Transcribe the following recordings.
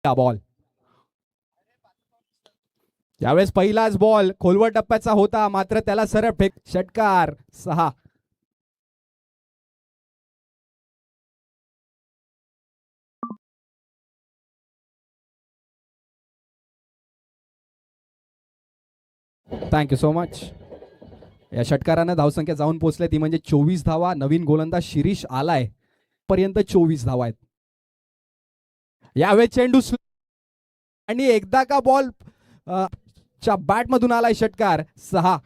Ball यावेळेस पहिलाच ball खोलवर टप्प्याचा होता, मात्र त्याला सरळ फेक. षटकार 6. Thank you so much. या षटकारानं धावसंख्या जाऊन पोहोचल्या ती म्हणजे 24 धावा. नवीन गोलंदाज शिरीष आलाय पर्यंत 24 धावा आहेत. यावेळेस चेंडू आणि एकदा का बॉल च्या बॅट मधून आलाय. षटकार 6.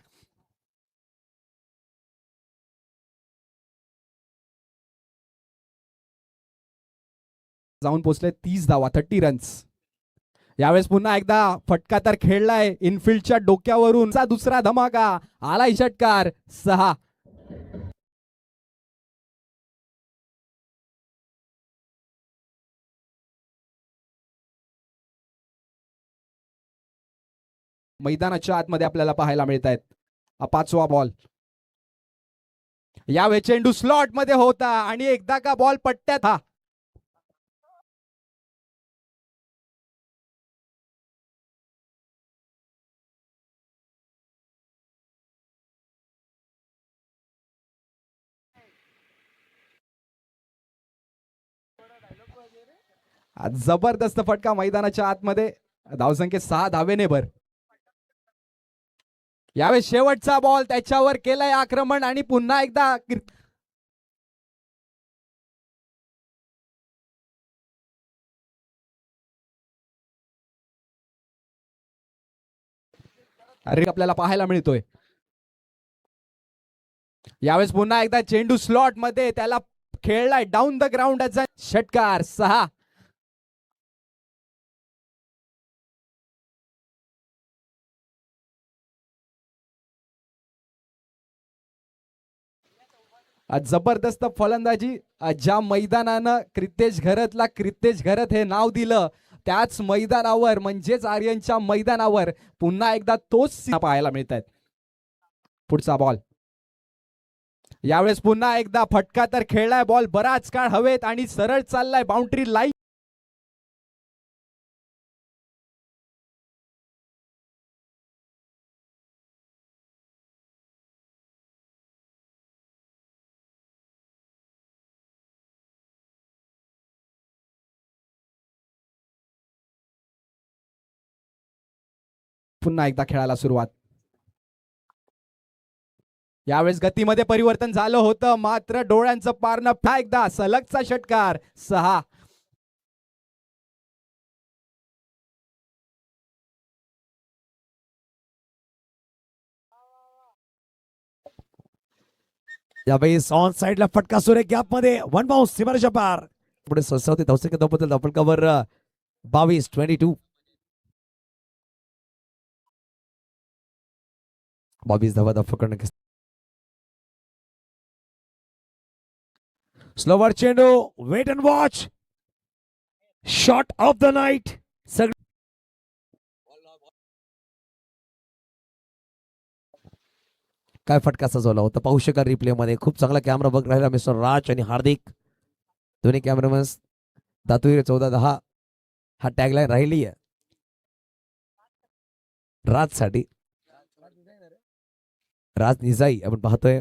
जाऊन पोहोचले 30 धावा, 30 रन्स. यावेळेस पुन्हा एकदा फटका तर खेळलाय इनफिल्डच्या डोक्यावरून. दुसरा धमाका आलाय. षटकार 6. मैदानाच्या आतमध्ये आपल्याला पाहायला मिळत आहेत. 5वा बॉल. यावेळी चेंडू स्लॉट मध्ये होता आणि एकदा का बॉल पट्ट्यात. हा जबरदस्त फटका मैदानाच्या आतमध्ये. धावसंख्या 6 धावेने भर. यावेळी शेवटचा बॉल त्याच्यावर केलाय आक्रमण आणि पुन्हा एकदा आपल्याला पाहायला मिळतोय. यावेळेस पुन्हा एकदा चेंडू स्लॉट मध्ये त्याला खेळलाय डाऊन द ग्राउंड. षटकार 6. जबरदस्त फलंदाजी. ज्या मैदानानं क्रितेश घरतला क्रितेश घरत हे नाव दिलं त्याच मैदानावर म्हणजेच आर्यनच्या मैदानावर पुन्हा एकदा तोच पाहायला मिळत आहेत. पुढचा बॉल. यावेळेस पुन्हा एकदा फटका तर खेळलाय. बॉल बराच काळ हवेत आणि सरळ चाललाय बाउंड्री लाईन. पुन्हा एकदा खेळायला सुरुवात. यावेळेस गतीमध्ये परिवर्तन झालं होतं, मात्र डोळ्यांचं पारणं एकदा सलगचा षटकार 6. यावेळेस ऑन साइडला फटका सुरे गॅप मध्ये 1 बाउन्स सीमारेषा पार. पुढे ससावते धावसंख्या धावबद्दल आपण कव्हर 22-22. 22 धावा धाव पकडणं. स्लोवर चेंडू. Wait and watch. Shot of the night. काय फटका सजवला होता पाहू शकाल रिप्ले मध्ये. खूप चांगला कॅमेरा बघ राहिला मिस्टर राज आणि हार्दिक. दोन्ही कॅमेरामॅन. दातुरी 14-10 हा टॅगलाईन राहिली आहे राज साठी. राज निजाई आपण पाहतोय.